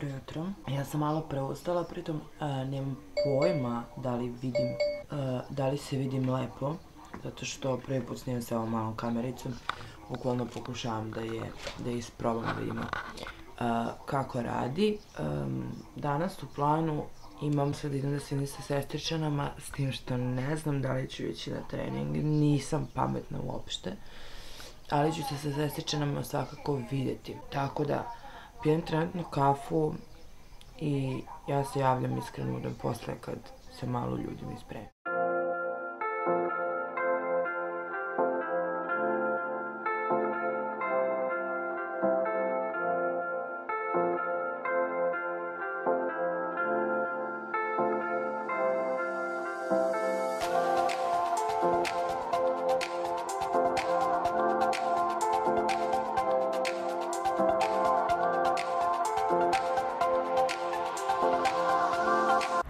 Dobro jutro. Ja sam malo preustala, pritom nemam pojma da li se vidim lepo, zato što prvi put snimam sa ovom malom kamericom. Bukvalno pokušavam da je isprobam da vidimo kako radi. Danas u planu imam sad idem da se vidim sa sestričanama, s tim što ne znam da li ću ići na trening, nisam pametna uopšte, ali ću se sa sestričanama svakako vidjeti. Tako da pijem trenutno kafu i ja se javljam iskreno da posle kad se malo ljudi mi spremi.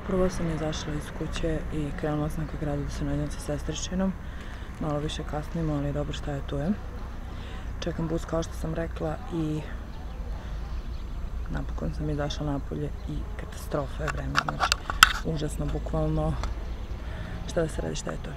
Prvo sam izašla iz kuće i krenula sam ka gradu da se nađem sa sestričinom. Malo više kasnimo, ali dobro, šta je tu je. Čekam bus kao što sam rekla i napokon sam izašla napolje i katastrofa je vreme, znači užasno, bukvalno. Šta da se radi, šta je to?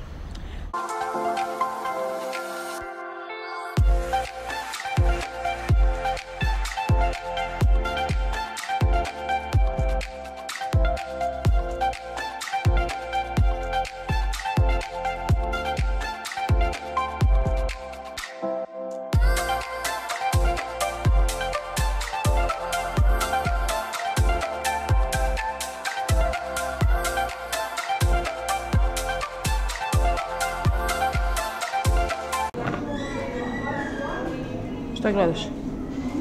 Šta gledaš?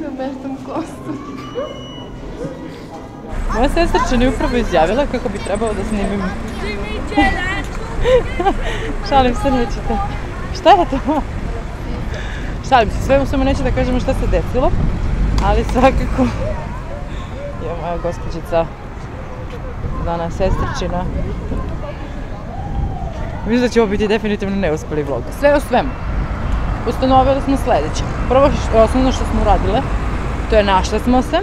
Da meštam kosu. Moja sestričana je upravo izjavila kako bi trebalo da snimim. Šalim se, nećete. Šta je to? Šalim se, sve u svemu neću da kažemo šta se desilo, ali svakako je moja gospođica Dana sestričina. Mislim da će ovo biti definitivno neuspeli vlog. Sve o svemu. Ustanovili smo sljedeće. Prvo osnovno što smo uradile, to je našle smo se,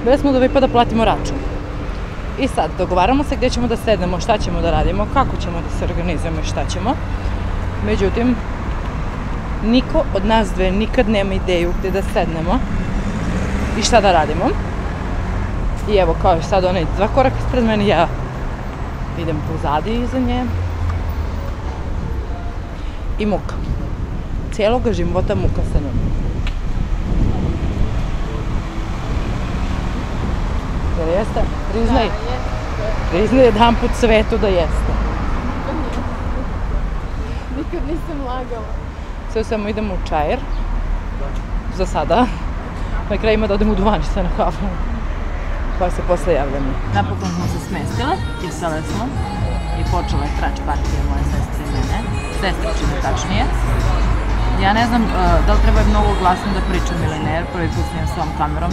bili smo da pa da platimo račun. I sad dogovaramo se gdje ćemo da sednemo, šta ćemo da radimo, kako ćemo da se organizujemo i šta ćemo. Međutim, niko od nas dve nikad nema ideju gdje da sednemo i šta da radimo. I evo, kao je sad onaj 2 koraka ispred mene, ja idem pozadi iza nje. I muka. Cijeloga života muka sa njom. Jel jeste? Priznaj. Priznaj jedan put svetu da jeste. Nikad nisam lagala. Sve samo idemo u čajer. Za sada. Na kraju ima da odem u duvanice na kafu. Pa se posle javljamo. Napokon smo se smestile i sele smo. I počela je trač partija moje sestre i mene. Sestričine tačnije. Ja ne znam da li treba mnogo glasno da pričam ili ne, jer prvi put snimam s ovom kamerom,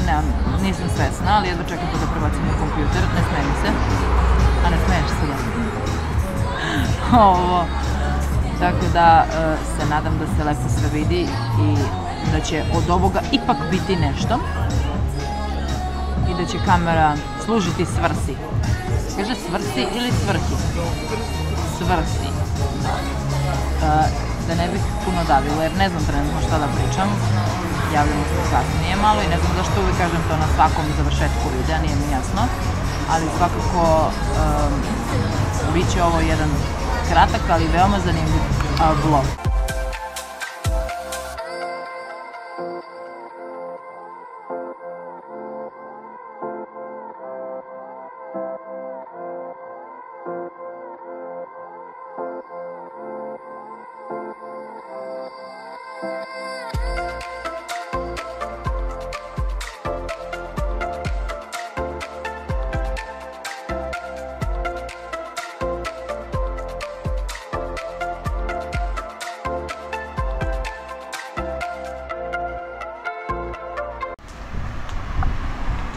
nisam svesna, ali jedva čekam to da prebacim na kompjuter, ne smijem se. A ne smiješ se da. Tako da se nadam da se lepo sve vidi i da će od ovoga ipak biti nešto. I da će kamera služiti svrsi. Kaže svrsi ili svrhi? Svrsi. Da ne bih puno davila, jer ne znam trenutno šta da pričam. Javljamo se kasnije malo i ne znam zašto uvijek kažem to na svakom završetku videa, nije mi jasno. Ali svakako bit će ovo jedan kratak, ali veoma zanimljiv vlog.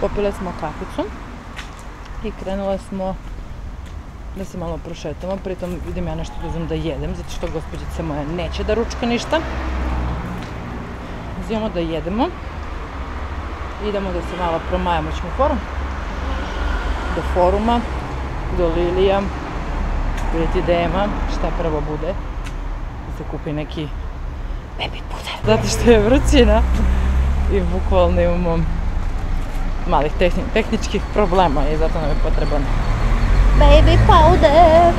Popile smo kaficu i krenule smo da se malo prošetamo, pritom idem ja nešto da uzem da jedem, zato što gospođica moja neće da ručka ništa. Uzimamo da jedemo idemo da se malo promajamo. Ćemo u forum? Do foruma, do Lilija, vidjeti Dema, šta prvo bude. Da se kupi neki baby puder. Zato što je vrućina i bukvalno imamo malih tehničkih problema i zato nam je potreban baby powder.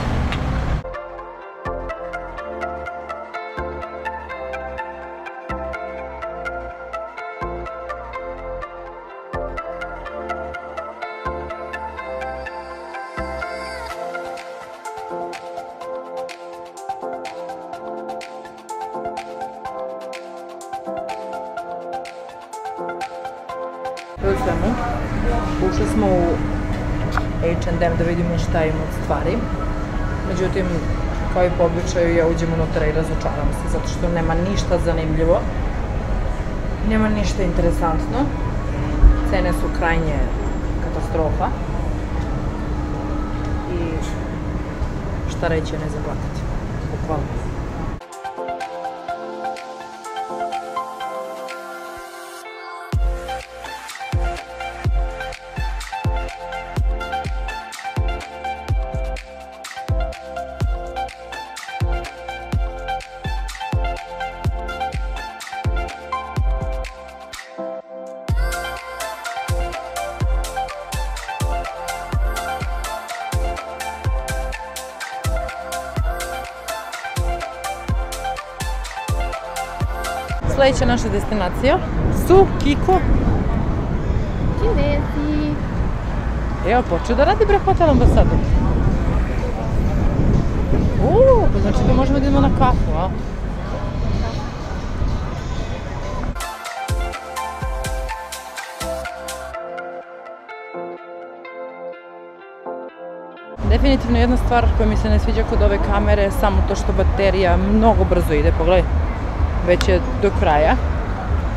Ušli smo u H&M da vidimo šta ima od stvari. Međutim, kao i po običaju, ja uđem unutra i razočaram se, zato što nema ništa zanimljivo. Nema ništa interesantno. Cene su krajnje katastrofa. I šta reći, ne zaplakati. Bukvalno. Sljedeća naša destinacija su Kiko. Kinezi. Evo, počeo da radi bre hotel Ambasador. Pa znači da možemo da idemo na kafu, a? Definitivno jedna stvar koja mi se ne sviđa kod ove kamere je samo to što baterija mnogo brzo ide, pogledaj. Već je do kraja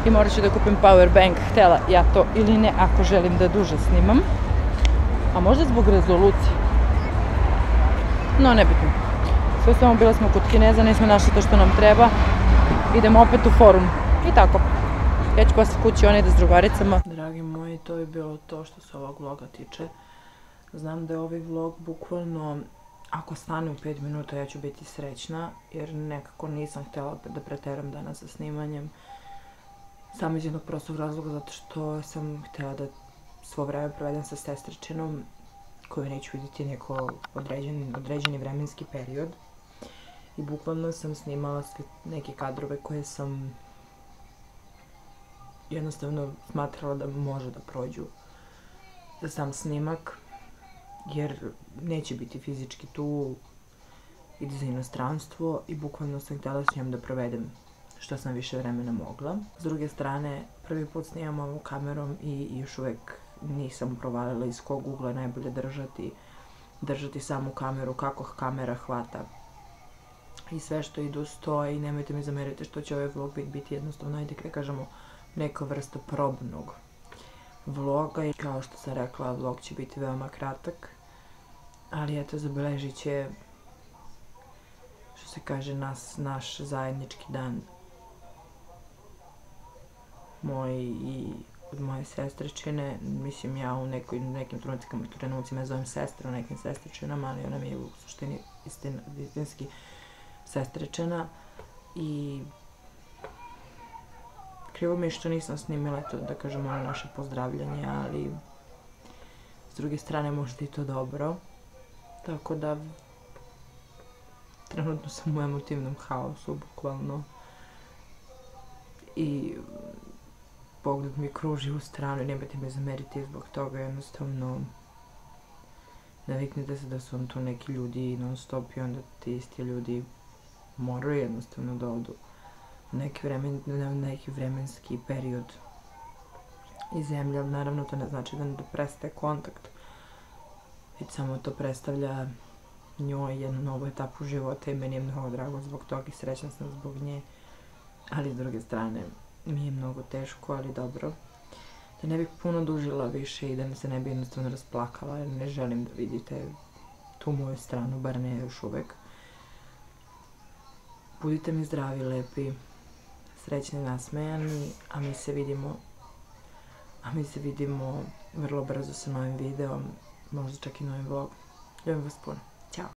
i morat ću da kupim power bank, htjela ja to ili ne ako želim da duže snimam, a možda zbog rezolucije, no nebitno. Sve samo bila smo kod Kineza, nismo našli to što nam treba, idemo opet u forum i tako. Ja ću posle kući, ona ide s drugaricama. Dragi moji, to bi bilo to što se ovog vloga tiče. Znam da je ovaj vlog bukvalno, ako stane u 5 minuta, ja ću biti srećna, jer nekako nisam htjela da preteram danas sa snimanjem. Samo iz jednog prostog razloga, zato što sam htjela da svo vreme provedem sa sestričinom, koju neću vidjeti neko određeni vremenski period. I bukvalno sam snimala neke kadrove koje sam jednostavno smatrala da može da prođu za sam snimak, jer neće biti fizički tu, ide za inostranstvo i bukvalno sam htjela s njom da provedem što sam više vremena mogla. S druge strane, prvi put snimam ovom kamerom i još uvek nisam provalila iz kog ugla je najbolje držati samu kameru, kako kamera hvata i sve što ide uz to. I nemojte mi zameriti što će ovaj vlog biti jednostavno, ajde da kažemo, neka vrsta probnog vloga. I kao što sam rekla, vlog će biti veoma kratak, ali eto, zabeležit će, što se kaže, naš zajednički dan, moj i od moje sestričine. Mislim, ja u nekim trenucima je zovem sestra, u nekim sestričinama, ali ona mi je u suštini istinski sestričina. I krivo mi je što nisam snimila, eto, da kažem, ono naše pozdravljanje, ali s druge strane možda i to dobro. Tako da, trenutno sam u emotivnom haosu, bukvalno. I pogled mi kruži u stranu i nemojte me zameriti zbog toga, jednostavno naviknite se da su vam tu neki ljudi non stop i onda ti isti ljudi moraju jednostavno da odu neki vremenski period iz zemlje, ali naravno to ne znači da prestaje kontakt, već samo to predstavlja njoj jednu novu etapu života i meni je mnogo drago zbog toga i srećna sam zbog nje, ali s druge strane mi je mnogo teško, ali dobro. Da ne bih puno dužila više i da se ne bi jednostavno rasplakala, jer ne želim da vidite tu moju stranu, bar ne još uvek. Budite mi zdravi, lepi, srećni, nasmejani, a mi se vidimo A mi se vidimo vrlo brzo sa novim videom, možda čak i novim vlogom. Ljubim vas puno. Ćao!